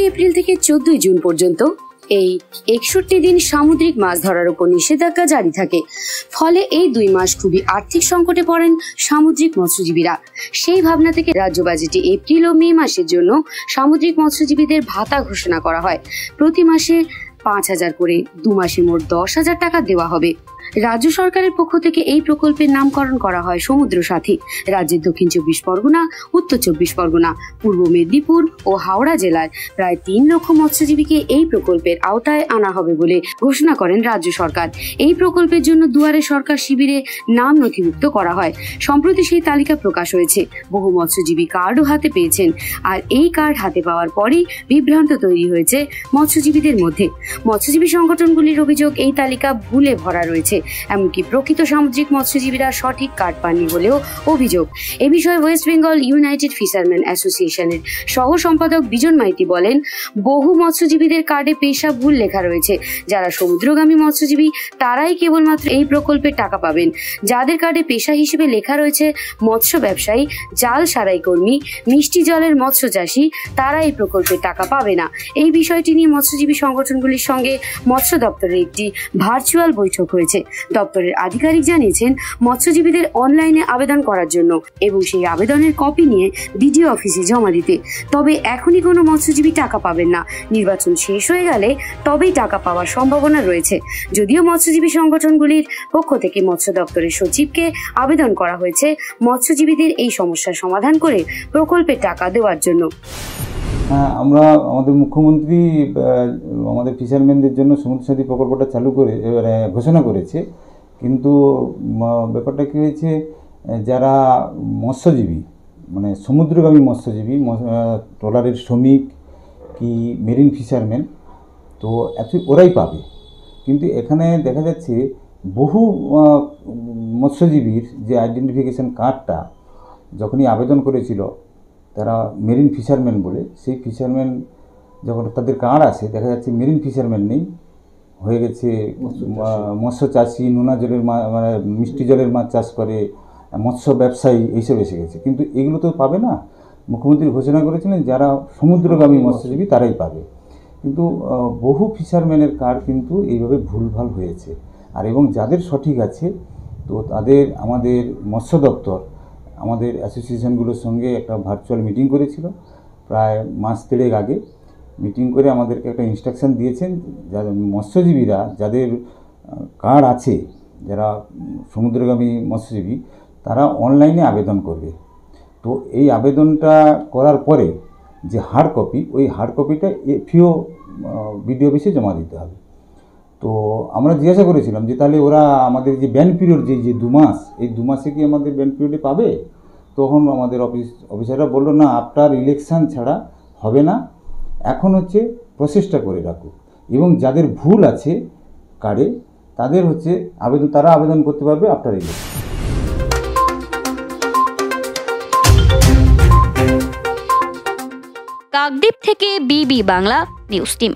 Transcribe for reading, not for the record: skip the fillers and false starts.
April থেকে 14 June পর্যন্ত এই 61 দিন সামুদ্রিক মাছ ধরার উপর নিষেধাজ্ঞা জারি থাকে। ফলে এই 2 মাস খুবই আর্থিক সংকটে পড়েন সামুদ্রিক মৎস্যজীবীরা। সেই ভাবনা থেকে রাজ্য বাজেটে এপ্রিল ও মে মাসের জন্য সামুদ্রিক মৎস্যজীবীদের ভাতা ঘোষণা করা হয়। প্রতি মাসে 5,000 করে 2 মাসে মোট 10,000 টাকা দেওয়া হবে। রাজ্য সরকারের পক্ষ থেকে এই প্রকল্পের নামকরণ করা হয় সমুদ্র সাথী। রাজ্যের দক্ষিণ 24 পরগনা, উত্তর 24 পরগনা, পূর্ব মেদিনীপুর ও হাওড়া জেলার প্রায় 3 লক্ষ মৎস্যজীবীকে এই প্রকল্পের আওতায় আনা হবে বলে ঘোষণা করেন রাজ্য সরকার। এই প্রকল্পের জন্য দুয়ারে সরকার শিবিরে নাম নথিভুক্ত করা হয়। সম্প্রতি সেই তালিকা প্রকাশ হয়েছে। বহু মৎস্যজীবী কার্ডও হাতে পেয়েছেন। আর এই কার্ড হাতে পাওয়ার পরই বিভ্রান্ত তৈরি হয়েছে মৎস্যজীবীদের মধ্যে। মৎস্যজীবী সংগঠনগুলির অভিযোগ, এই তালিকা ভুলে ভরা রয়েছে। এমনকি প্রকৃত সামুদ্রিক মৎস্যজীবীরা সঠিক কার্ড পাননি বলেও অভিযোগ। এ বিষয়ে ওয়েস্ট বেঙ্গল ইউনাইটেড ফিশারম্যান অ্যাসোসিয়েশনের সহ সম্পাদক বিজন মাইতি বলেন, বহু মৎস্যজীবীদের কার্ডে পেশা ভুল লেখা রয়েছে। যারা সমুদ্রগামী মৎস্যজীবী তারাই কেবলমাত্র এই প্রকল্পের টাকা পাবেন। যাদের কার্ডে পেশা হিসেবে লেখা রয়েছে মৎস্য ব্যবসায়ী, জাল সারাই কর্মী, মিষ্টি জলের মৎস্য চাষী, তারা এই প্রকল্পের টাকা পাবে না। এই বিষয়টি নিয়ে মৎস্যজীবী সংগঠনগুলির সঙ্গে মৎস্য দপ্তরের একটি ভার্চুয়াল বৈঠক হয়েছে। দপ্তরের আধিকারিক জানিয়েছেন, মৎস্যজীবীদের অনলাইনে আবেদন করার জন্য এবং সেই আবেদনের কপি নিয়ে বিডিও অফিসে জমা দিতে। তবে এখনই কোনো মৎস্যজীবী টাকা পাবেন না। নির্বাচন শেষ হয়ে গেলে তবেই টাকা পাওয়ার সম্ভাবনা রয়েছে। যদিও মৎস্যজীবী সংগঠনগুলির পক্ষ থেকে মৎস্য দপ্তরের সচিবকে আবেদন করা হয়েছে মৎস্যজীবীদের এই সমস্যার সমাধান করে প্রকল্পের টাকা দেওয়ার জন্য। আমরা আমাদের মুখ্যমন্ত্রী আমাদের ফিশারম্যানদের জন্য সমুদ্র সাথী প্রকল্পটা চালু করে এবারে ঘোষণা করেছে। কিন্তু ব্যাপারটা কী হয়েছে, যারা মৎস্যজীবী মানে সমুদ্রগামী মৎস্যজীবী, ট্রলারের শ্রমিক কি মেরিন ফিশারম্যান, তো ওরাই পাবে। কিন্তু এখানে দেখা যাচ্ছে বহু মৎস্যজীবীর যে আইডেন্টিফিকেশান কার্ডটা যখনই আবেদন করেছিল তারা মেরিন ফিশারম্যান বলে, সেই ফিশারম্যান যখন তাদের কার্ড আসে দেখা যাচ্ছে মেরিন ফিশারম্যান নেই, হয়ে গেছে মৎস্য চাষি, নোনা জলের মানে মিষ্টি জলের মাছ চাষ করে, মৎস্য ব্যবসায়ী, এইসব এসে গেছে। কিন্তু এগুলো তো পাবে না। মুখ্যমন্ত্রী ঘোষণা করেছিলেন যারা সমুদ্রগামী মৎস্যজীবী তারাই পাবে। কিন্তু বহু ফিশারম্যানের কার্ড কিন্তু এইভাবে ভুলভাল হয়েছে। আর এবং যাদের সঠিক আছে তো তাদের আমাদের মৎস্য দপ্তর আমাদের অ্যাসোসিয়েশনগুলোর সঙ্গে একটা ভার্চুয়াল মিটিং করেছিল প্রায় মাস 3 আগে। মিটিং করে আমাদেরকে একটা ইনস্ট্রাকশান দিয়েছেন, যারা মৎস্যজীবীরা যাদের কার্ড আছে, যারা সমুদ্রগামী মৎস্যজীবী, তারা অনলাইনে আবেদন করবে। তো এই আবেদনটা করার পরে যে হার্ড কপি, ওই হার্ড কপিটা এফিও বিডিও অফিসে জমা দিতে হবে। তো আমরা জিজ্ঞাসা করেছিলাম যে তাহলে ওরা আমাদের যে ব্যান পিরিয়ড যে 2 মাস, এই 2 মাসে কি আমাদের ব্যান পিরিয়ডে পাবে? তখন আমাদের অফিসাররা বললো না, আফটার ইলেকশান ছাড়া হবে না, এখন হচ্ছে প্রসেসটা করে রাখুক। এবং যাদের ভুল আছে কার্ডে তাদের হচ্ছে তারা আবেদন করতে পারবে আফটার ইলেকশন। কাকদ্বীপ থেকে বিবি বাংলা নিউজ টিম।